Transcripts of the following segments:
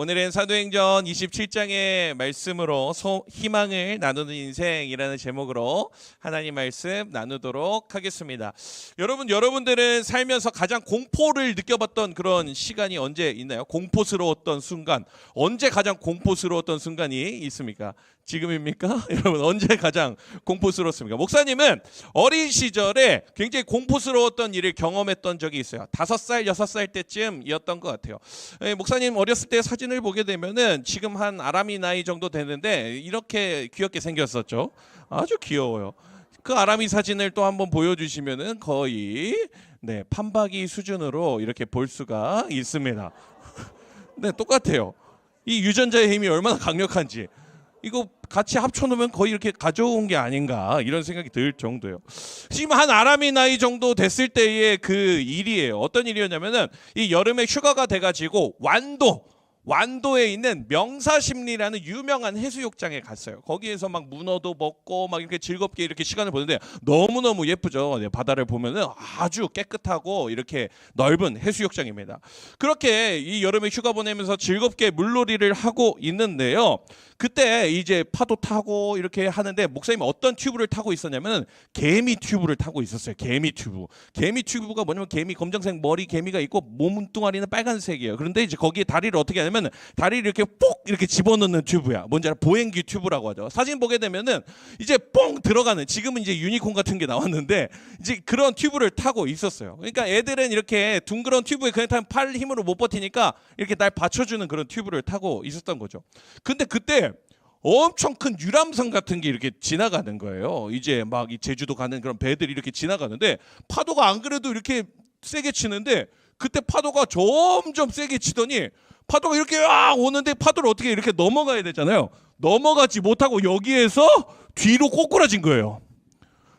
오늘은 사도행전 27장의 말씀으로 희망을 나누는 인생이라는 제목으로 하나님 말씀 나누도록 하겠습니다. 여러분들은 살면서 가장 공포를 느껴봤던 그런 시간이 언제 있나요? 공포스러웠던 순간. 언제 가장 공포스러웠던 순간이 있습니까? 지금입니까? 여러분 언제 가장 공포스러웠습니까? 목사님은 어린 시절에 굉장히 공포스러웠던 일을 경험했던 적이 있어요. 5살, 6살 때쯤이었던 것 같아요. 목사님 어렸을 때 사진을 보게 되면은 지금 한 아람이 나이 정도 되는데 이렇게 귀엽게 생겼었죠. 아주 귀여워요. 그 아람이 사진을 또 한번 보여주시면은 거의 판박이 수준으로 이렇게 볼 수가 있습니다. 네, 똑같아요. 이 유전자의 힘이 얼마나 강력한지. 이거 같이 합쳐놓으면 거의 이렇게 가져온 게 아닌가 이런 생각이 들 정도예요. 지금 한 아람이 나이 정도 됐을 때의 그 일이에요. 어떤 일이었냐면은 이 여름에 휴가가 돼가지고 완도에 있는 명사심리라는 유명한 해수욕장에 갔어요. 거기에서 막 문어도 먹고 막 이렇게 즐겁게 이렇게 시간을 보는데 너무너무 예쁘죠. 바다를 보면은 아주 깨끗하고 이렇게 넓은 해수욕장입니다. 그렇게 이 여름에 휴가 보내면서 즐겁게 물놀이를 하고 있는데요. 그때 이제 파도 타고 이렇게 하는데 목사님이 어떤 튜브를 타고 있었냐면 개미 튜브를 타고 있었어요. 개미 튜브가 뭐냐면 개미 검정색 머리 개미가 있고 몸뚱아리는 빨간색이에요. 그런데 이제 거기에 다리를 어떻게 하냐면 다리를 이렇게 뽁 이렇게 집어넣는 튜브야. 뭔지 알아? 보행기 튜브라고 하죠. 사진 보게 되면은 이제 뽕 들어가는, 지금은 이제 유니콘 같은 게 나왔는데 이제 그런 튜브를 타고 있었어요. 그러니까 애들은 이렇게 둥그런 튜브에 그냥 타면 팔 힘으로 못 버티니까 이렇게 날 받쳐주는 그런 튜브를 타고 있었던 거죠. 근데 그때 엄청 큰 유람선 같은 게 이렇게 지나가는 거예요. 이제 막 이 제주도 가는 그런 배들이 이렇게 지나가는데 파도가 안 그래도 이렇게 세게 치는데 그때 파도가 점점 세게 치더니 파도가 이렇게 오는데 파도를 어떻게 이렇게 넘어가야 되잖아요. 넘어가지 못하고 여기에서 뒤로 꼬꾸라진 거예요.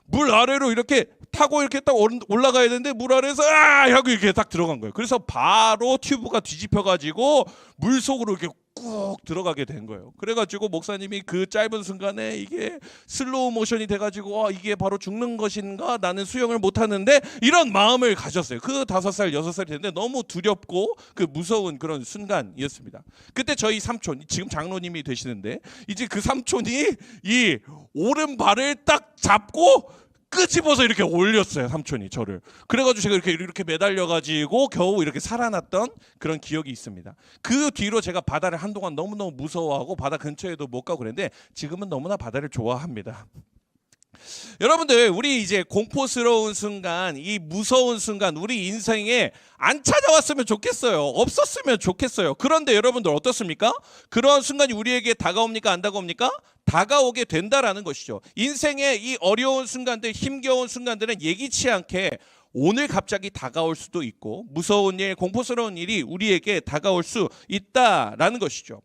물 아래로 이렇게 타고 이렇게 딱 올라가야 되는데 물 아래에서 하고 이렇게 딱 들어간 거예요. 그래서 바로 튜브가 뒤집혀가지고 물 속으로 이렇게 꾹 들어가게 된 거예요. 그래가지고 목사님이 그 짧은 순간에 이게 슬로우 모션이 돼가지고 이게 바로 죽는 것인가, 나는 수영을 못하는데, 이런 마음을 가졌어요. 그 5살 6살 됐는데 너무 두렵고 그 무서운 그런 순간이었습니다. 그때 저희 삼촌, 지금 장로님이 되시는데 이제 그 삼촌이 이 오른발을 딱 잡고 끄집어서 이렇게 올렸어요. 삼촌이 저를. 그래가지고 제가 이렇게 매달려가지고 겨우 이렇게 살아났던 그런 기억이 있습니다. 그 뒤로 제가 바다를 한동안 너무너무 무서워하고 바다 근처에도 못 가고 그랬는데 지금은 너무나 바다를 좋아합니다. 여러분들, 우리 이제 공포스러운 순간, 이 무서운 순간 우리 인생에 안 찾아왔으면 좋겠어요. 없었으면 좋겠어요. 그런데 여러분들 어떻습니까? 그런 순간이 우리에게 다가옵니까? 안 다가옵니까? 다가오게 된다라는 것이죠. 인생의 이 어려운 순간들, 힘겨운 순간들은 예기치 않게 오늘 갑자기 다가올 수도 있고, 무서운 일, 공포스러운 일이 우리에게 다가올 수 있다라는 것이죠.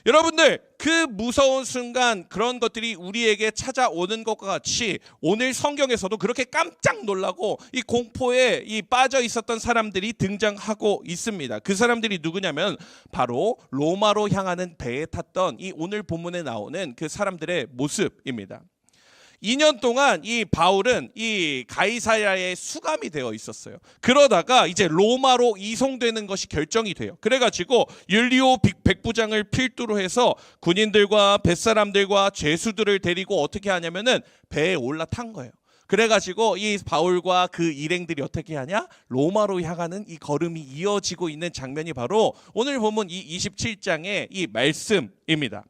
여러분들, 그 무서운 순간, 그런 것들이 우리에게 찾아오는 것과 같이 오늘 성경에서도 그렇게 깜짝 놀라고 이 공포에 빠져 있었던 사람들이 등장하고 있습니다. 그 사람들이 누구냐면 바로 로마로 향하는 배에 탔던 이 오늘 본문에 나오는 그 사람들의 모습입니다. 2년 동안 이 바울은 이 가이사랴에 수감이 되어 있었어요. 그러다가 이제 로마로 이송되는 것이 결정이 돼요. 그래가지고 율리오 백부장을 필두로 해서 군인들과 뱃사람들과 죄수들을 데리고 어떻게 하냐면은 배에 올라탄 거예요. 그래가지고 이 바울과 그 일행들이 어떻게 하냐? 로마로 향하는 이 걸음이 이어지고 있는 장면이 바로 오늘 보면 이 27장의 이 말씀입니다.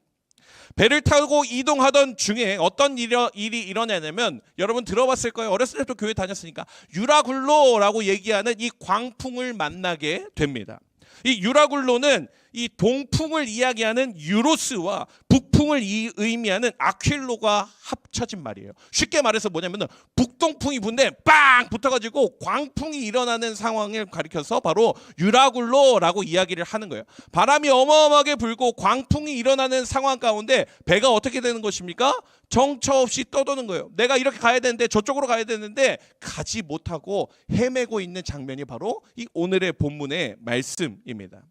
배를 타고 이동하던 중에 어떤 일이 일어나냐면, 여러분 들어봤을 거예요. 어렸을 때부터 교회 다녔으니까 유라굴로라고 얘기하는 이 광풍을 만나게 됩니다. 이 유라굴로는 이 동풍을 이야기하는 유로스와 북풍을 의미하는 아퀼로가 합쳐진 말이에요. 쉽게 말해서 뭐냐면 북동풍이 분데 빵 붙어가지고 광풍이 일어나는 상황을 가리켜서 바로 유라굴로라고 이야기를 하는 거예요. 바람이 어마어마하게 불고 광풍이 일어나는 상황 가운데 배가 어떻게 되는 것입니까? 정처 없이 떠도는 거예요. 내가 이렇게 가야 되는데, 저쪽으로 가야 되는데 가지 못하고 헤매고 있는 장면이 바로 이 오늘의 본문의 말씀입니다.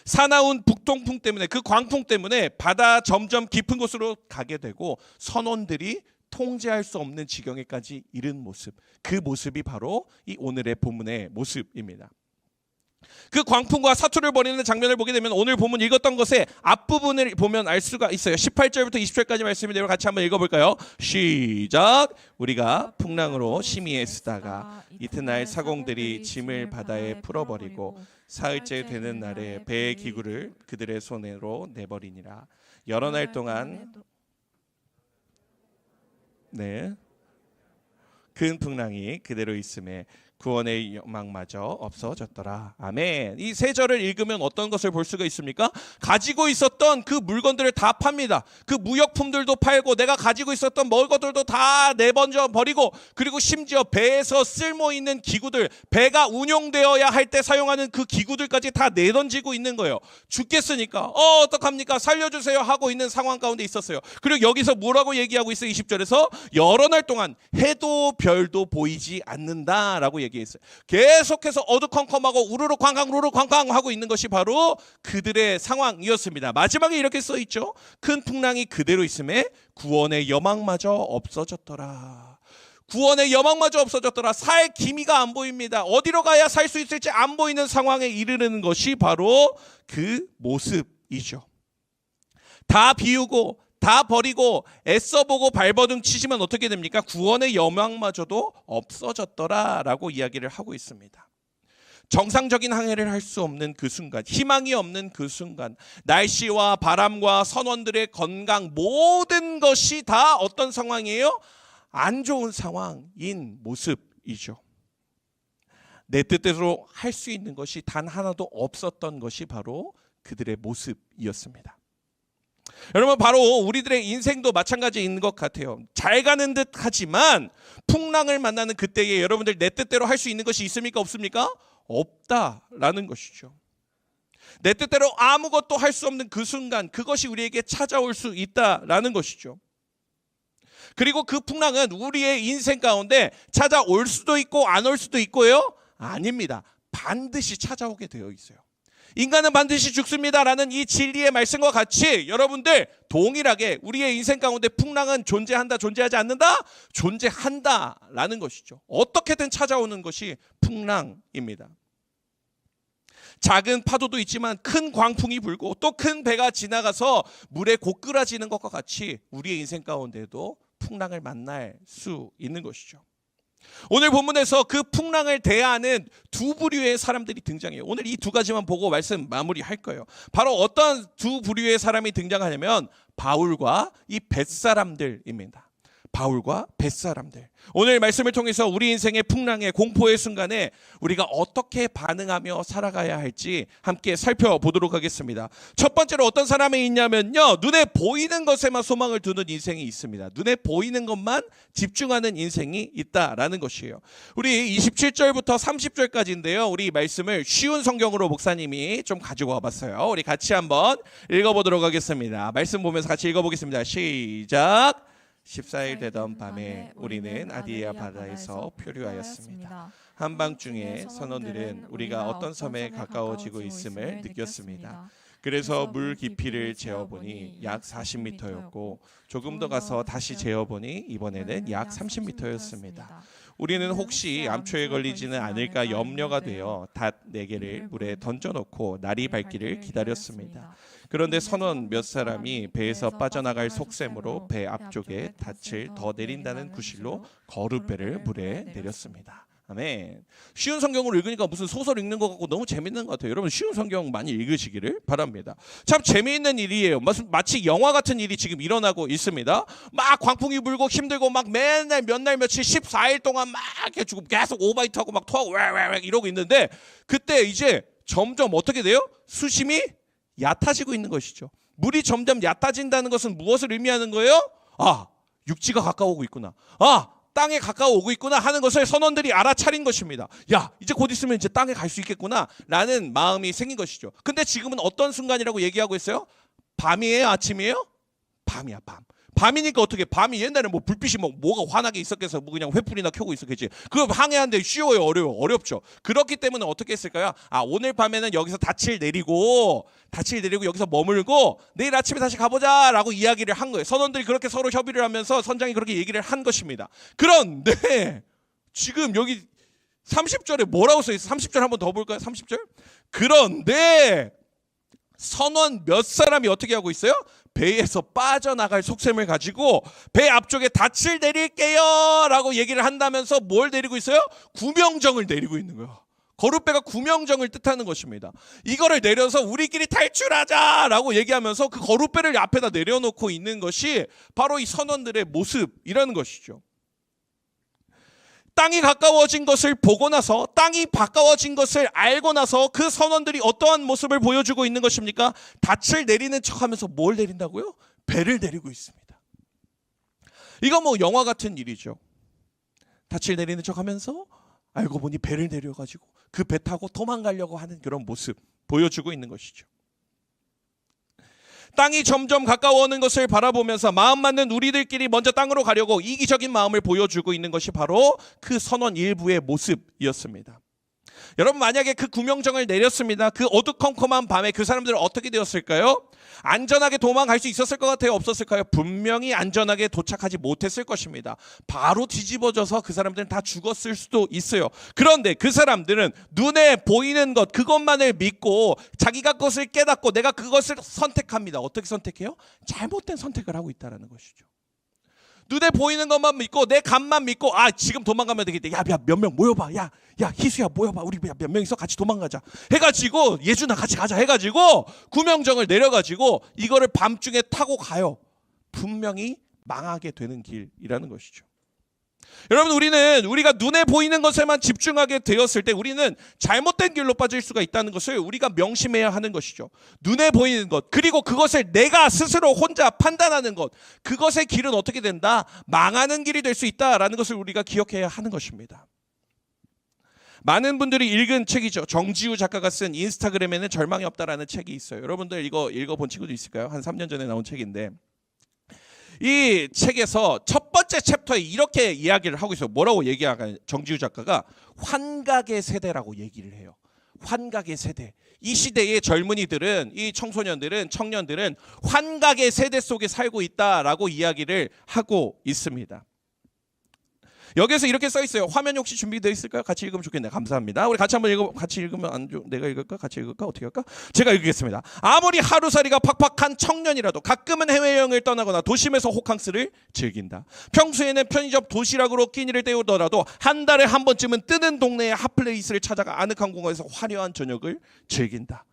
사나운 북동풍 때문에, 그 광풍 때문에 바다 점점 깊은 곳으로 가게 되고 선원들이 통제할 수 없는 지경에까지 이른 모습, 그 모습이 바로 이 오늘의 본문의 모습입니다. 그 광풍과 사투를 벌이는 장면을 보게 되면 오늘 본문 읽었던 것의 앞부분을 보면 알 수가 있어요. 18절부터 20절까지 말씀인데요. 같이 한번 읽어볼까요? 시작. 우리가 풍랑으로 심히 애쓰다가 이튿날 사공들이 짐을 바다에 풀어버리고 사흘째 되는 날에 배의 기구를 그들의 손으로 내버리니라. 여러 날 동안 큰 풍랑이 그대로 있음에 구원의 영망마저 없어졌더라. 아멘. 이 세 절을 읽으면 어떤 것을 볼 수가 있습니까? 가지고 있었던 그 물건들을 다 팝니다. 그 무역품들도 팔고 내가 가지고 있었던 먹을 것들도 다 내번져 버리고, 그리고 심지어 배에서 쓸모 있는 기구들, 배가 운용되어야 할 때 사용하는 그 기구들까지 다 내던지고 있는 거예요. 죽겠으니까 어떡합니까? 살려주세요 하고 있는 상황 가운데 있었어요. 그리고 여기서 뭐라고 얘기하고 있어요? 20절에서 여러 날 동안 해도 별도 보이지 않는다라고 얘기했어요. 계속해서 어두컴컴하고 우르르 쾅쾅 우르르 쾅쾅 하고 있는 것이 바로 그들의 상황이었습니다. 마지막에 이렇게 써 있죠. 큰 풍랑이 그대로 있음에 구원의 여망마저 없어졌더라. 구원의 여망마저 없어졌더라. 살 기미가 안 보입니다. 어디로 가야 살 수 있을지 안 보이는 상황에 이르는 것이 바로 그 모습이죠. 다 비우고 다 버리고 애써보고 발버둥 치시면 어떻게 됩니까? 구원의 여망마저도 없어졌더라라고 이야기를 하고 있습니다. 정상적인 항해를 할 수 없는 그 순간, 희망이 없는 그 순간, 날씨와 바람과 선원들의 건강, 모든 것이 다 어떤 상황이에요? 안 좋은 상황인 모습이죠. 내 뜻대로 할 수 있는 것이 단 하나도 없었던 것이 바로 그들의 모습이었습니다. 여러분, 바로 우리들의 인생도 마찬가지인 것 같아요. 잘 가는 듯 하지만 풍랑을 만나는 그때에 여러분들 내 뜻대로 할 수 있는 것이 있습니까? 없습니까? 없다라는 것이죠. 내 뜻대로 아무것도 할 수 없는 그 순간, 그것이 우리에게 찾아올 수 있다라는 것이죠. 그리고 그 풍랑은 우리의 인생 가운데 찾아올 수도 있고 안 올 수도 있고요. 아닙니다. 반드시 찾아오게 되어 있어요. 인간은 반드시 죽습니다라는 이 진리의 말씀과 같이 여러분들 동일하게 우리의 인생 가운데 풍랑은 존재한다, 존재하지 않는다? 존재한다라는 것이죠. 어떻게든 찾아오는 것이 풍랑입니다. 작은 파도도 있지만 큰 광풍이 불고 또 큰 배가 지나가서 물에 고꾸라지는 것과 같이 우리의 인생 가운데도 풍랑을 만날 수 있는 것이죠. 오늘 본문에서 그 풍랑을 대하는 두 부류의 사람들이 등장해요. 오늘 이 두 가지만 보고 말씀 마무리할 거예요. 바로 어떤 두 부류의 사람이 등장하냐면 바울과 이 뱃사람들입니다. 바울과 뱃사람들. 오늘 말씀을 통해서 우리 인생의 풍랑의 공포의 순간에 우리가 어떻게 반응하며 살아가야 할지 함께 살펴보도록 하겠습니다. 첫 번째로 어떤 사람이 있냐면요, 눈에 보이는 것에만 소망을 두는 인생이 있습니다. 눈에 보이는 것만 집중하는 인생이 있다라는 것이에요. 우리 27절부터 30절까지인데요, 우리 말씀을 쉬운 성경으로 목사님이 좀 가지고 와봤어요. 우리 같이 한번 읽어보도록 하겠습니다. 말씀 보면서 같이 읽어보겠습니다. 시작. 14일 되던 밤에 우리는 아디야 바다에서 표류하였습니다. 한밤중에 선원들은 우리가 어떤 섬에 가까워지고 있음을 느꼈습니다. 그래서 물 깊이를 재어보니 약 40m였고 조금 더 가서 다시 재어보니 이번에는 약 30m였습니다. 우리는 혹시 암초에 걸리지는 않을까 염려가 되어 닷 4개를 물에 던져놓고 날이 밝기를 기다렸습니다. 그런데 선원 몇 사람이 배에서 빠져나갈 속셈으로 배 앞쪽에 닻을 더 내린다는 구실로 거룻배를 물에 내렸습니다. 아멘. 쉬운 성경을 읽으니까 무슨 소설 읽는 것 같고 너무 재밌는 것 같아요. 여러분 쉬운 성경 많이 읽으시기를 바랍니다. 참 재미있는 일이에요. 마치 영화 같은 일이 지금 일어나고 있습니다. 막 광풍이 불고 힘들고 막 맨날 몇 날 며칠 14일 동안 막 이렇게 죽고 계속 오바이트하고 막 토하고 왜 이러고 있는데 그때 이제 점점 어떻게 돼요? 수심이 얕아지고 있는 것이죠. 물이 점점 얕아진다는 것은 무엇을 의미하는 거예요? 아, 육지가 가까워오고 있구나. 아, 땅에 가까워 오고 있구나 하는 것을 선원들이 알아차린 것입니다. 야, 이제 곧 있으면 이제 땅에 갈 수 있겠구나 라는 마음이 생긴 것이죠. 근데 지금은 어떤 순간이라고 얘기하고 있어요? 밤이에요? 아침이에요? 밤이야, 밤. 밤이니까 어떻게, 밤이 옛날에 뭐 불빛이 뭐가 환하게 있었겠어, 뭐 그냥 횃불이나 켜고 있었겠지. 그거 항해하는데 쉬워요, 어렵죠. 그렇기 때문에 어떻게 했을까요? 아, 오늘 밤에는 여기서 닻을 내리고 여기서 머물고 내일 아침에 다시 가보자 라고 이야기를 한 거예요. 선원들이 그렇게 서로 협의를 하면서 선장이 그렇게 얘기를 한 것입니다. 그런데 지금 여기 30절에 뭐라고 써 있어? 30절 한번 더 볼까요? 30절. 그런데 선원 몇 사람이 어떻게 하고 있어요? 배에서 빠져나갈 속셈을 가지고 배 앞쪽에 닻을 내릴게요 라고 얘기를 한다면서 뭘 내리고 있어요? 구명정을 내리고 있는 거예요. 거룻배가 구명정을 뜻하는 것입니다. 이거를 내려서 우리끼리 탈출하자 라고 얘기하면서 그 거룻배를 앞에다 내려놓고 있는 것이 바로 이 선원들의 모습이라는 것이죠. 땅이 가까워진 것을 보고 나서, 땅이 가까워진 것을 알고 나서 그 선원들이 어떠한 모습을 보여주고 있는 것입니까? 닻을 내리는 척하면서 뭘 내린다고요? 배를 내리고 있습니다. 이거 뭐 영화 같은 일이죠. 닻을 내리는 척하면서 알고 보니 배를 내려가지고 그 배 타고 도망가려고 하는 그런 모습 보여주고 있는 것이죠. 땅이 점점 가까워오는 것을 바라보면서 마음 맞는 우리들끼리 먼저 땅으로 가려고 이기적인 마음을 보여주고 있는 것이 바로 그 선원 일부의 모습이었습니다. 여러분, 만약에 그 구명정을 내렸습니다. 그 어두컴컴한 밤에 그 사람들은 어떻게 되었을까요? 안전하게 도망갈 수 있었을 것 같아요? 없었을까요? 분명히 안전하게 도착하지 못했을 것입니다. 바로 뒤집어져서 그 사람들은 다 죽었을 수도 있어요. 그런데 그 사람들은 눈에 보이는 것, 그것만을 믿고 자기가 그것을 깨닫고 내가 그것을 선택합니다. 어떻게 선택해요? 잘못된 선택을 하고 있다는 것이죠. 눈에 보이는 것만 믿고 내 감만 믿고 지금 도망가면 되겠다. 야 몇 명 모여봐. 야 희수야 모여봐. 우리 몇 명 있어 같이 도망가자. 해가지고 예준아 같이 가자 해가지고 구명정을 내려가지고 이거를 밤중에 타고 가요. 분명히 망하게 되는 길이라는 것이죠. 여러분, 우리가 눈에 보이는 것에만 집중하게 되었을 때 우리는 잘못된 길로 빠질 수가 있다는 것을 우리가 명심해야 하는 것이죠. 눈에 보이는 것, 그리고 그것을 내가 스스로 혼자 판단하는 것, 그것의 길은 어떻게 된다? 망하는 길이 될 수 있다라는 것을 우리가 기억해야 하는 것입니다. 많은 분들이 읽은 책이죠. 정지우 작가가 쓴 인스타그램에는 절망이 없다라는 책이 있어요. 여러분들 이거 읽어본 친구도 있을까요? 한 3년 전에 나온 책인데, 이 책에서 첫 번째 챕터에 이렇게 이야기를 하고 있어요. 뭐라고 얘기하냐? 정지우 작가가 환각의 세대라고 얘기를 해요. 환각의 세대. 이 시대의 젊은이들은, 이 청소년들은, 청년들은 환각의 세대 속에 살고 있다라고 이야기를 하고 있습니다. 여기서 이렇게 써 있어요. 화면이 혹시 준비되어 있을까요? 같이 읽으면 좋겠네요. 감사합니다. 우리 같이 한번 같이 읽으면 내가 읽을까? 같이 읽을까? 어떻게 할까? 제가 읽겠습니다. 아무리 하루살이가 팍팍한 청년이라도 가끔은 해외여행을 떠나거나 도심에서 호캉스를 즐긴다. 평소에는 편의점 도시락으로 끼니를 때우더라도 한 달에 한 번쯤은 뜨는 동네의 핫플레이스를 찾아가 아늑한 공간에서 화려한 저녁을 즐긴다.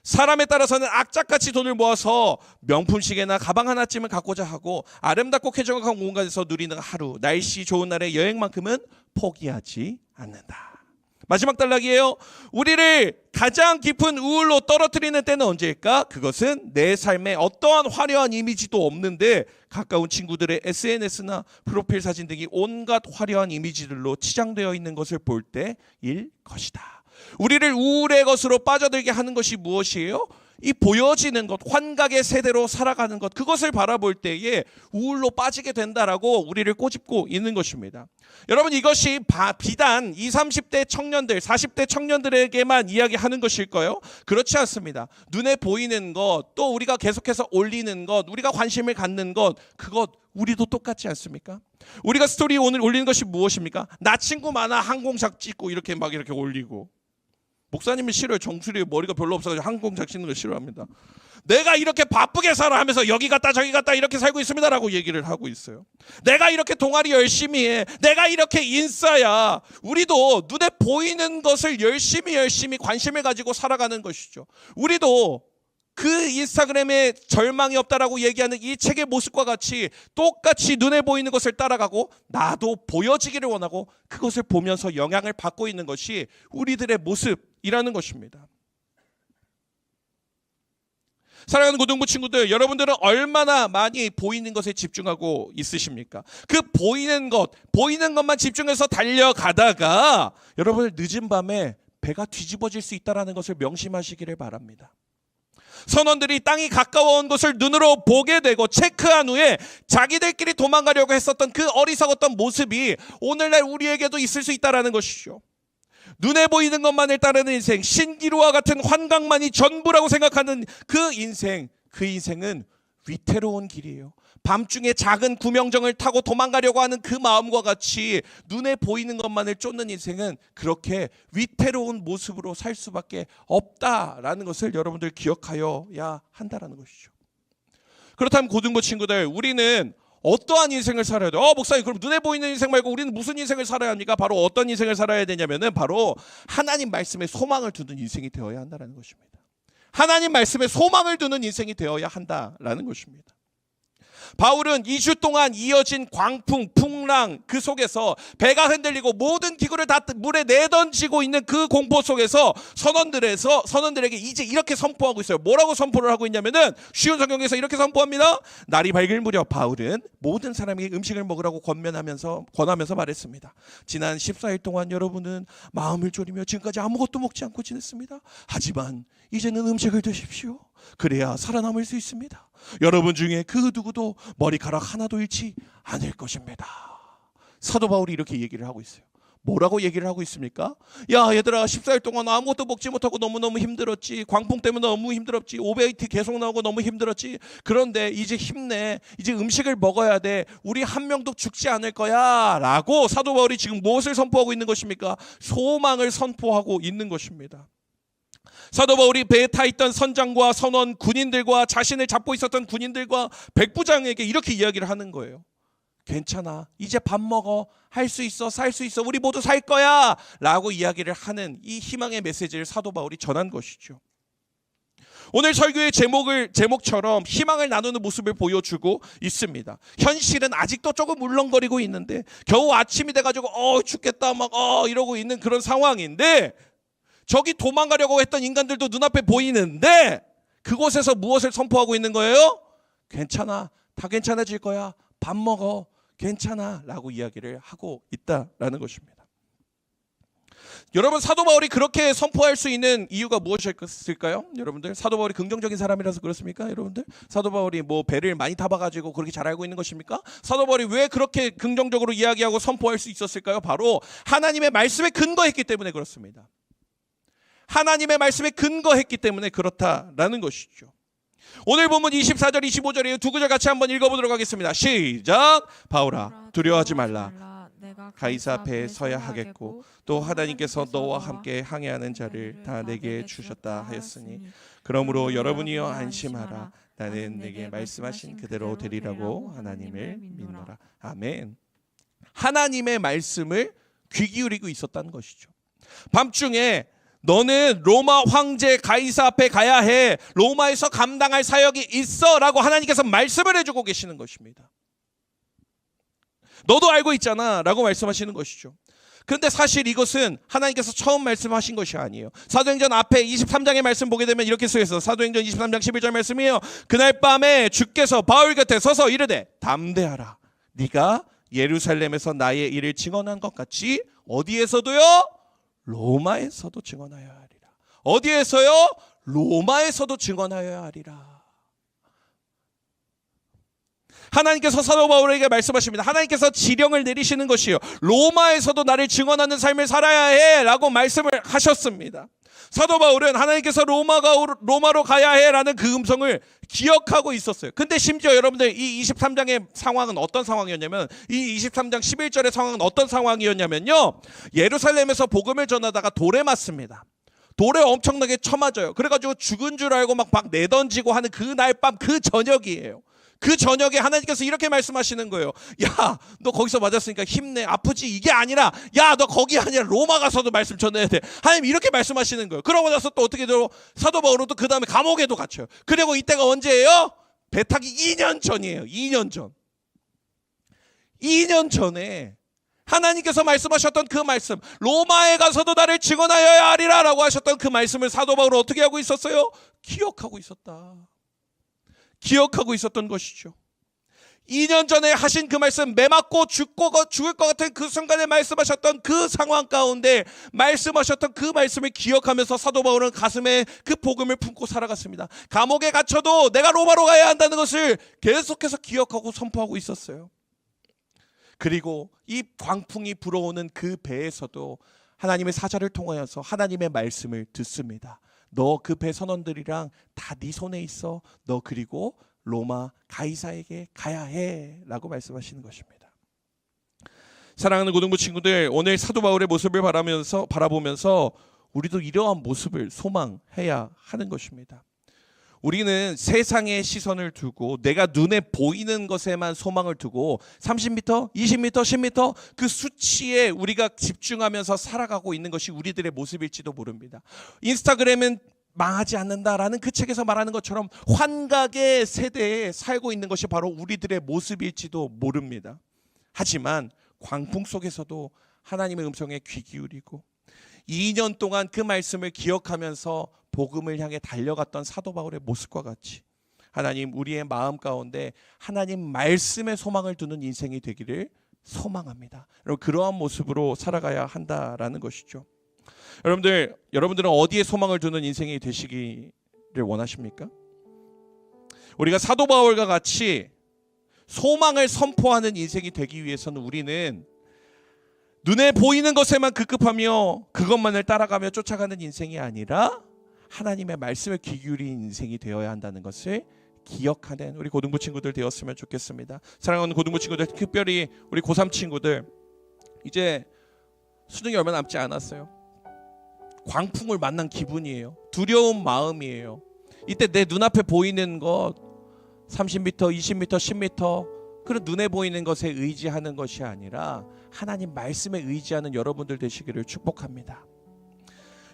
사람에 따라서는 악착같이 돈을 모아서 명품 시계나 가방 하나쯤은 갖고자 하고 아름답고 쾌적한 공간에서 누리는 하루, 날씨 좋은 날의 여행만큼은 포기하지 않는다. 마지막 단락이에요. 우리를 가장 깊은 우울로 떨어뜨리는 때는 언제일까? 그것은 내 삶에 어떠한 화려한 이미지도 없는데 가까운 친구들의 SNS나 프로필 사진 등이 온갖 화려한 이미지들로 치장되어 있는 것을 볼 때일 것이다. 우리를 우울의 것으로 빠져들게 하는 것이 무엇이에요? 이 보여지는 것, 환각의 세대로 살아가는 것, 그것을 바라볼 때에 우울로 빠지게 된다라고 우리를 꼬집고 있는 것입니다. 여러분, 이것이 비단 20, 30대 청년들, 40대 청년들에게만 이야기하는 것일까요? 그렇지 않습니다. 눈에 보이는 것, 또 우리가 계속해서 올리는 것, 우리가 관심을 갖는 것, 그것 우리도 똑같지 않습니까? 우리가 스토리 오늘 올리는 것이 무엇입니까? 나 친구 많아 항공샷 찍고 이렇게 올리고. 목사님이 싫어요. 정수리에 머리가 별로 없어가지고 항공샷 찍는 걸 싫어합니다. 내가 이렇게 바쁘게 살아 하면서 여기 갔다 저기 갔다 이렇게 살고 있습니다 라고 얘기를 하고 있어요. 내가 이렇게 동아리 열심히 해. 내가 이렇게 인싸야. 우리도 눈에 보이는 것을 열심히 관심을 가지고 살아가는 것이죠. 우리도 그 인스타그램에 절망이 없다라고 얘기하는 이 책의 모습과 같이 똑같이 눈에 보이는 것을 따라가고 나도 보여지기를 원하고 그것을 보면서 영향을 받고 있는 것이 우리들의 모습이라는 것입니다. 사랑하는 고등부 친구들, 여러분들은 얼마나 많이 보이는 것에 집중하고 있으십니까? 그 보이는 것만 집중해서 달려가다가 여러분들 늦은 밤에 배가 뒤집어질 수 있다는 것을 명심하시기를 바랍니다. 선원들이 땅이 가까워온 것을 눈으로 보게 되고 체크한 후에 자기들끼리 도망가려고 했었던 그 어리석었던 모습이 오늘날 우리에게도 있을 수 있다는 것이죠. 눈에 보이는 것만을 따르는 인생, 신기루와 같은 환각만이 전부라고 생각하는 그 인생은 위태로운 길이에요. 밤중에 작은 구명정을 타고 도망가려고 하는 그 마음과 같이 눈에 보이는 것만을 쫓는 인생은 그렇게 위태로운 모습으로 살 수밖에 없다라는 것을 여러분들 기억하여야 한다라는 것이죠. 그렇다면 고등부 친구들, 우리는 어떠한 인생을 살아야 돼요? 목사님, 그럼 눈에 보이는 인생 말고 우리는 무슨 인생을 살아야 합니까? 바로 어떤 인생을 살아야 되냐면은 바로 하나님 말씀에 소망을 두는 인생이 되어야 한다는 것입니다. 하나님 말씀에 소망을 두는 인생이 되어야 한다라는 것입니다. 바울은 2주 동안 이어진 광풍, 풍랑 그 속에서 배가 흔들리고 모든 기구를 다 물에 내던지고 있는 그 공포 속에서 선원들에게 이제 이렇게 선포하고 있어요. 뭐라고 선포를 하고 있냐면은 쉬운 성경에서 이렇게 선포합니다. 날이 밝을 무렵 바울은 모든 사람에게 음식을 먹으라고 권하면서 말했습니다. 지난 14일 동안 여러분은 마음을 졸이며 지금까지 아무것도 먹지 않고 지냈습니다. 하지만 이제는 음식을 드십시오. 그래야 살아남을 수 있습니다. 여러분 중에 그 누구도 머리카락 하나도 잃지 않을 것입니다. 사도 바울이 이렇게 얘기를 하고 있어요. 뭐라고 얘기를 하고 있습니까? 야 얘들아, 14일 동안 아무것도 먹지 못하고 너무너무 힘들었지. 광풍 때문에 너무 힘들었지. 오베이티 계속 나오고 너무 힘들었지. 그런데 이제 힘내. 이제 음식을 먹어야 돼. 우리 한 명도 죽지 않을 거야 라고 사도 바울이 지금 무엇을 선포하고 있는 것입니까? 소망을 선포하고 있는 것입니다. 사도 바울이 배에 타 있던 선장과 선원, 군인들과 자신을 잡고 있었던 군인들과 백부장에게 이렇게 이야기를 하는 거예요. 괜찮아, 이제 밥 먹어, 할 수 있어, 살 수 있어, 우리 모두 살 거야 라고 이야기를 하는 이 희망의 메시지를 사도 바울이 전한 것이죠. 오늘 설교의 제목처럼 희망을 나누는 모습을 보여주고 있습니다. 현실은 아직도 조금 울렁거리고 있는데 겨우 아침이 돼가지고 죽겠다 막 이러고 있는 그런 상황인데, 저기 도망가려고 했던 인간들도 눈앞에 보이는데 그곳에서 무엇을 선포하고 있는 거예요? 괜찮아, 다 괜찮아질 거야, 밥 먹어, 괜찮아 라고 이야기를 하고 있다라는 것입니다. 여러분, 사도 바울이 그렇게 선포할 수 있는 이유가 무엇일까요? 여러분들, 사도 바울이 긍정적인 사람이라서 그렇습니까? 여러분들, 사도 바울이 뭐 배를 많이 타봐가지고 그렇게 잘 알고 있는 것입니까? 사도 바울이 왜 그렇게 긍정적으로 이야기하고 선포할 수 있었을까요? 바로 하나님의 말씀에 근거했기 때문에 그렇습니다. 하나님의 말씀에 근거했기 때문에 그렇다라는 것이죠. 오늘 본문 24절 25절이에요. 두 구절 같이 한번 읽어보도록 하겠습니다. 시작. 바울아, 두려워하지 말라. 가이사 앞에 서야 하겠고 또 하나님께서 너와 함께 항해하는 자를 다 내게 주셨다 하였으니 그러므로 여러분이여 안심하라. 나는 내게 말씀하신 그대로 되리라고 하나님을 믿노라. 아멘. 하나님의 말씀을 귀 기울이고 있었다는 것이죠. 밤중에 너는 로마 황제 가이사 앞에 가야 해. 로마에서 감당할 사역이 있어 라고 하나님께서 말씀을 해주고 계시는 것입니다. 너도 알고 있잖아 라고 말씀하시는 것이죠. 그런데 사실 이것은 하나님께서 처음 말씀하신 것이 아니에요. 사도행전 앞에 23장의 말씀 보게 되면 이렇게 쓰여있어요. 사도행전 23장 11절 말씀이에요. 그날 밤에 주께서 바울 곁에 서서 이르되 담대하라. 네가 예루살렘에서 나의 일을 증언한 것 같이 어디에서도요? 로마에서도 증언하여야 하리라. 어디에서요? 로마에서도 증언하여야 하리라. 하나님께서 사도 바울에게 말씀하십니다. 하나님께서 지령을 내리시는 것이요, 로마에서도 나를 증언하는 삶을 살아야 해 라고 말씀을 하셨습니다. 사도 바울은 하나님께서 로마로 가야 해 라는 그 음성을 기억하고 있었어요. 근데 심지어 여러분들, 이 23장의 상황은 어떤 상황이었냐면, 이 23장 11절의 상황은 어떤 상황이었냐면요, 예루살렘에서 복음을 전하다가 돌에 맞습니다. 돌에 엄청나게 쳐맞아요. 그래가지고 죽은 줄 알고 막 내던지고 하는 그날 밤, 그 저녁이에요. 그 저녁에 하나님께서 이렇게 말씀하시는 거예요. 야, 너 거기서 맞았으니까 힘내, 아프지? 이게 아니라, 야, 너 거기 아니라 로마 가서도 말씀 전해야 돼. 하나님 이렇게 말씀하시는 거예요. 그러고 나서 또 어떻게 돼요? 사도 바울은 또 그 다음에 감옥에도 갇혀요. 그리고 이때가 언제예요? 배 타기 2년 전이에요. 2년 전. 2년 전에 하나님께서 말씀하셨던 그 말씀, 로마에 가서도 나를 증언하여야 하리라 라고 하셨던 그 말씀을 사도 바울은 어떻게 하고 있었어요? 기억하고 있었다. 기억하고 있었던 것이죠. 2년 전에 하신 그 말씀, 매 맞고 죽을 것 같은 그 순간에 말씀하셨던 그 상황 가운데 말씀하셨던 그 말씀을 기억하면서 사도 바울은 가슴에 그 복음을 품고 살아갔습니다. 감옥에 갇혀도 내가 로마로 가야 한다는 것을 계속해서 기억하고 선포하고 있었어요. 그리고 이 광풍이 불어오는 그 배에서도 하나님의 사자를 통하여서 하나님의 말씀을 듣습니다. 너 그 배 선원들이랑 다 네 손에 있어. 너 그리고 로마 가이사에게 가야 해 라고 말씀하시는 것입니다. 사랑하는 고등부 친구들, 오늘 사도 바울의 모습을 바라보면서 우리도 이러한 모습을 소망해야 하는 것입니다. 우리는 세상의 시선을 두고 내가 눈에 보이는 것에만 소망을 두고 30m, 20m, 10m 그 수치에 우리가 집중하면서 살아가고 있는 것이 우리들의 모습일지도 모릅니다. 인스타그램은 망하지 않는다라는 그 책에서 말하는 것처럼 환각의 세대에 살고 있는 것이 바로 우리들의 모습일지도 모릅니다. 하지만 광풍 속에서도 하나님의 음성에 귀 기울이고 2년 동안 그 말씀을 기억하면서 복음을 향해 달려갔던 사도 바울의 모습과 같이 하나님, 우리의 마음 가운데 하나님 말씀에 소망을 두는 인생이 되기를 소망합니다. 여러분, 그러한 모습으로 살아가야 한다라는 것이죠. 여러분들은 어디에 소망을 두는 인생이 되시기를 원하십니까? 우리가 사도 바울과 같이 소망을 선포하는 인생이 되기 위해서는 우리는 눈에 보이는 것에만 급급하며 그것만을 따라가며 쫓아가는 인생이 아니라 하나님의 말씀에 귀 기울인 인생이 되어야 한다는 것을 기억하는 우리 고등부 친구들 되었으면 좋겠습니다. 사랑하는 고등부 친구들, 특별히 우리 고3 친구들, 이제 수능이 얼마 남지 않았어요. 광풍을 만난 기분이에요. 두려운 마음이에요. 이때 내 눈앞에 보이는 것 30m, 20m, 10m 그런 눈에 보이는 것에 의지하는 것이 아니라 하나님 말씀에 의지하는 여러분들 되시기를 축복합니다.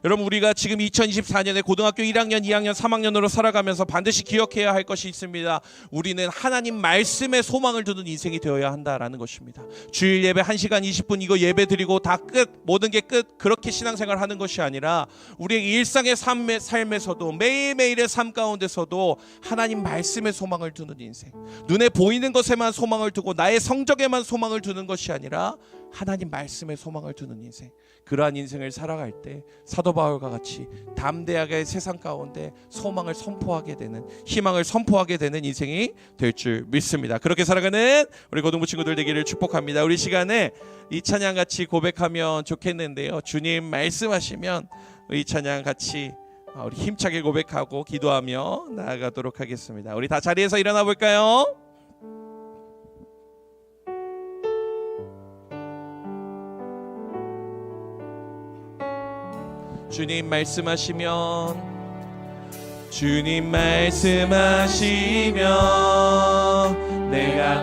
여러분, 우리가 지금 2024년에 고등학교 1학년, 2학년, 3학년으로 살아가면서 반드시 기억해야 할 것이 있습니다. 우리는 하나님 말씀에 소망을 두는 인생이 되어야 한다라는 것입니다. 주일 예배 1시간 20분 이거 예배 드리고 다 끝, 모든 게 끝, 그렇게 신앙생활 하는 것이 아니라 우리의 일상의 삶에서도 매일매일의 삶 가운데서도 하나님 말씀에 소망을 두는 인생, 눈에 보이는 것에만 소망을 두고 나의 성적에만 소망을 두는 것이 아니라 하나님 말씀에 소망을 두는 인생, 그러한 인생을 살아갈 때 사도 바울과 같이 담대하게 세상 가운데 소망을 선포하게 되는, 희망을 선포하게 되는 인생이 될 줄 믿습니다. 그렇게 살아가는 우리 고등부 친구들 되기를 축복합니다. 우리 시간에 이 찬양 같이 고백하면 좋겠는데요. 주님 말씀하시면 이 찬양 같이 우리 힘차게 고백하고 기도하며 나아가도록 하겠습니다. 우리 다 자리에서 일어나 볼까요? 주님 말씀하시면 내가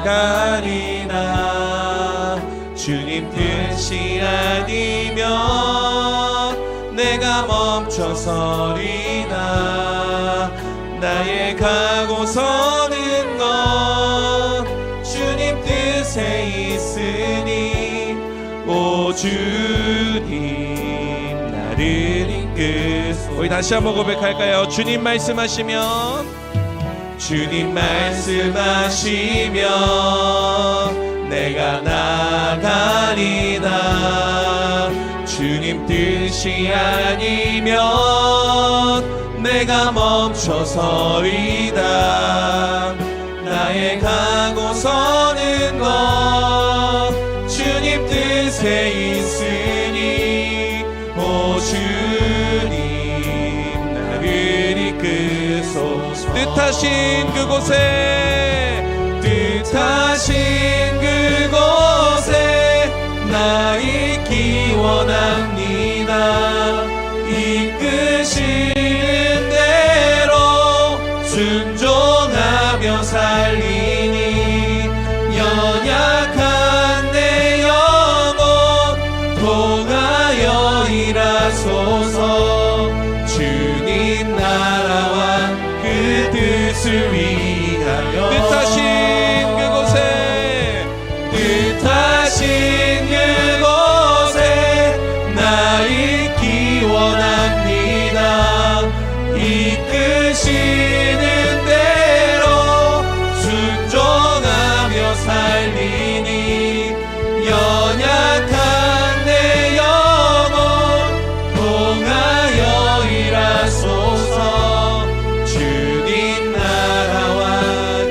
나가리라. 주님 뜻이 아니면 내가 멈춰서리라. 나의 가고 서는 건 주님 뜻에 있으니 오 주님 우리 다시 한번 고백할까요? 주님 말씀하시면 내가 나가리라. 주님 뜻이 아니면 내가 멈춰서리다. 나의 가고 서는 건 주님 뜻에 있으니 오 주님 나를 이끄소서. 뜻하신 그곳에 나 있기 원합니다. 이끄시는 대로 순종하며 살리니 연약한 내 영혼 통하여 일하소서. 주님 나라와 그 뜻을 위하여 뜻하신 그곳에 나 있기 원합니다. 이끄시는 대로 순종하며 살리니 연약한 내 영혼 통하여 일하소서. 주님 나라와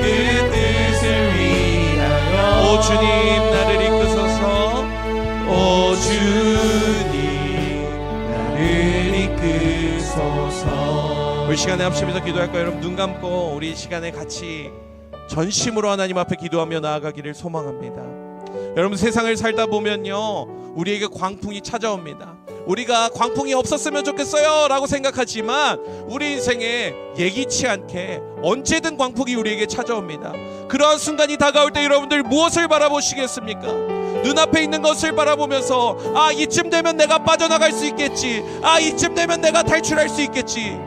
그 뜻을 위하여 오 주님 나를 이끄소서. 오 주님 나를 이끄소서. 우리 시간에 합심해서 기도할까요? 여러분 눈 감고 우리 이 시간에 같이 전심으로 하나님 앞에 기도하며 나아가기를 소망합니다. 여러분 세상을 살다 보면요 우리에게 광풍이 찾아옵니다. 우리가 광풍이 없었으면 좋겠어요 라고 생각하지만 우리 인생에 예기치 않게 언제든 광풍이 우리에게 찾아옵니다. 그러한 순간이 다가올 때 여러분들 무엇을 바라보시겠습니까? 눈앞에 있는 것을 바라보면서 아 이쯤 되면 내가 빠져나갈 수 있겠지, 아 이쯤 되면 내가 탈출할 수 있겠지,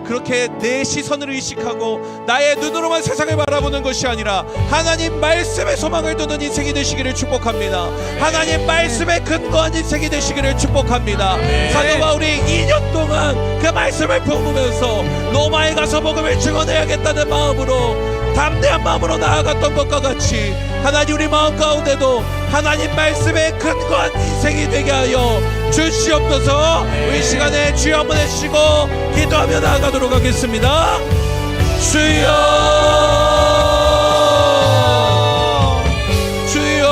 그렇게 내 시선을 의식하고 나의 눈으로만 세상을 바라보는 것이 아니라 하나님 말씀에 소망을 두는 인생이 되시기를 축복합니다. 하나님 말씀에 근거한 인생이 되시기를 축복합니다. 사도 바울이 2년 동안 그 말씀을 품으면서 로마에 가서 복음을 증언해야겠다는 마음으로 담대한 마음으로 나아갔던 것과 같이 하나님 우리 마음 가운데도 하나님 말씀에 근거한 인생이 되게 하여 주시옵소서. 우리 시간에 주여 한번 해주시고 기도하며 나아가도록 하겠습니다. 주여 주여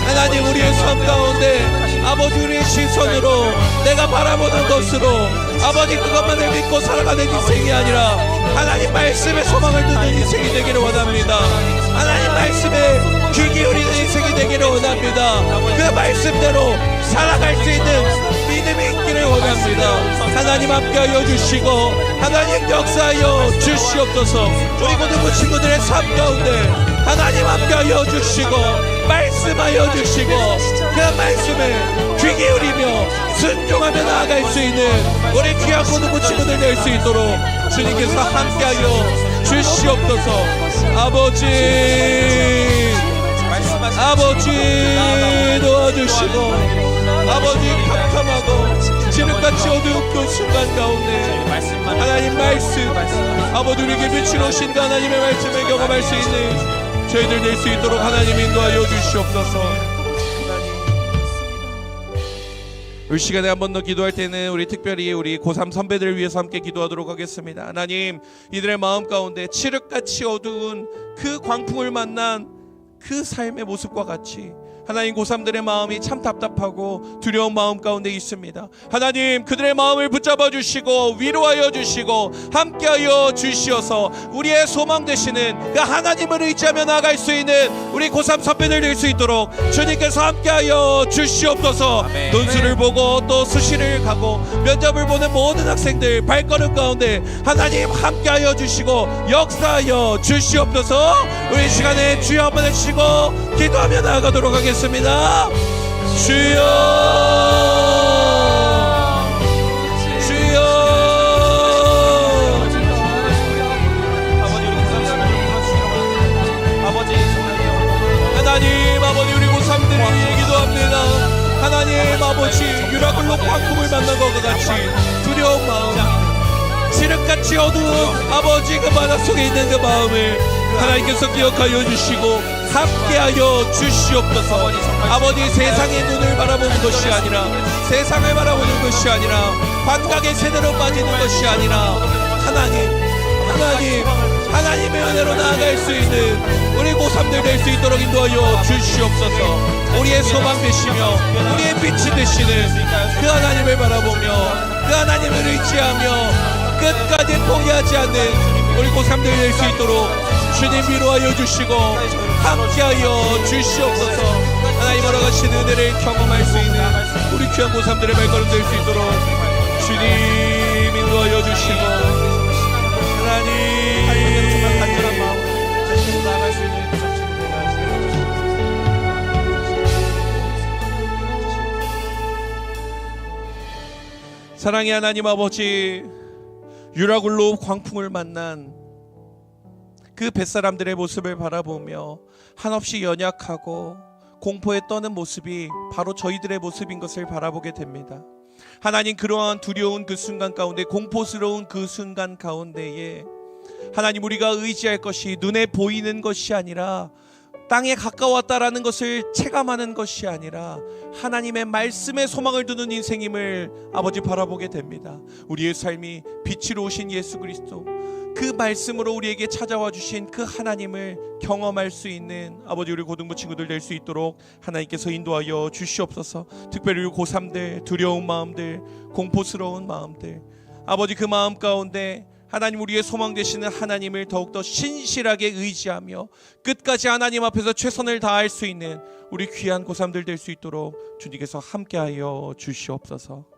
하나님 우리의 삶 가운데 아버지 우리의 시선으로 내가 바라보는 것으로 아버지 그것만을 믿고 살아가는 인생이 아니라 하나님 말씀에 소망을 두는 인생이 되기를 원합니다. 하나님 말씀에 귀 기울이는 인생이 되기를 원합니다. 그 말씀대로 살아갈 수 있는 믿음이 있기를 원합니다. 하나님 함께하여 주시고 하나님 역사하여 주시옵소서. 우리 고등부 친구들의 삶 가운데 하나님 함께하여 주시고 말씀하여 주시고 그 말씀에 귀 기울이며 순종하며 나아갈 수 있는 우리 귀한 고등부 친구들 될 수 있도록 주님께서 함께하여 주시옵소서. 아버지 도와주시고 아버지 캄캄하고 지름같이 어두운 그 순간 가운데 하나님 말씀 아버지 우리에게 비추오신 하나님의 말씀을 경험할 수 있는 저희들 될 수 있도록 하나님 인도하여 주시옵소서. 이 시간에 한 번 더 기도할 때는 우리 특별히 우리 고3 선배들을 위해서 함께 기도하도록 하겠습니다. 하나님 이들의 마음 가운데 칠흑같이 어두운 그 광풍을 만난 그 삶의 모습과 같이 하나님 고3들의 마음이 참 답답하고 두려운 마음 가운데 있습니다. 하나님 그들의 마음을 붙잡아 주시고 위로하여 주시고 함께하여 주시어서 우리의 소망 되시는 그 하나님을 의지하며 나아갈 수 있는 우리 고3 선배들 될 수 있도록 주님께서 함께하여 주시옵소서. 논술을 보고 또 수시를 가고 면접을 보는 모든 학생들 발걸음 가운데 하나님 함께하여 주시고 역사하여 주시옵소서. 우리 시간에 주여 한번 해주시고 기도하며 나아가도록 하겠습니다. 주여 주여 하나님 아버지 우리 고3들을 위해 기도합니다. 하나님 아버지 유라굴로 광풍을 만난 것과 같이 두려운 마음 칠흑같이 어두운 아버지 그 바다 속에 있는 그 마음을 하나님께서 기억하여 주시고 함께하여 주시옵소서. 아버지 세상의 눈을 바라보는 것이 아니라 세상을 바라보는 것이 아니라 환각의 세대로 빠지는 것이 아니라 하나님의 은혜로 나아갈 수 있는 우리 고3들 될 수 있도록 인도하여 주시옵소서. 우리의 소망 되시며 우리의 빛이 되시는 그 하나님을 바라보며 그 하나님을 의지하며 끝까지 포기하지 않는 우리 고3들 될 수 있도록 주님 위로하여 주시고 함께하여 주시옵소서. 하나님 허락하신 은혜를 경험할 수 있는 우리 귀한 고3들의 발걸음 될 수 있도록 주님 인도하여 주시고 하나님 간절한 마음으로 나아갈 수 있는 사랑의 하나님 아버지 유라굴로 광풍을 만난 그 뱃사람들의 모습을 바라보며 한없이 연약하고 공포에 떠는 모습이 바로 저희들의 모습인 것을 바라보게 됩니다. 하나님 그러한 두려운 그 순간 가운데 공포스러운 그 순간 가운데에 하나님 우리가 의지할 것이 눈에 보이는 것이 아니라 땅에 가까웠다라는 것을 체감하는 것이 아니라 하나님의 말씀에 소망을 두는 인생임을 아버지 바라보게 됩니다. 우리의 삶이 빛으로 오신 예수 그리스도, 그 말씀으로 우리에게 찾아와 주신 그 하나님을 경험할 수 있는 아버지 우리 고등부 친구들 될 수 있도록 하나님께서 인도하여 주시옵소서. 특별히 우리 고3들, 두려운 마음들, 공포스러운 마음들, 아버지 그 마음 가운데 하나님 우리의 소망 되시는 하나님을 더욱더 신실하게 의지하며 끝까지 하나님 앞에서 최선을 다할 수 있는 우리 귀한 고3들 될 수 있도록 주님께서 함께하여 주시옵소서.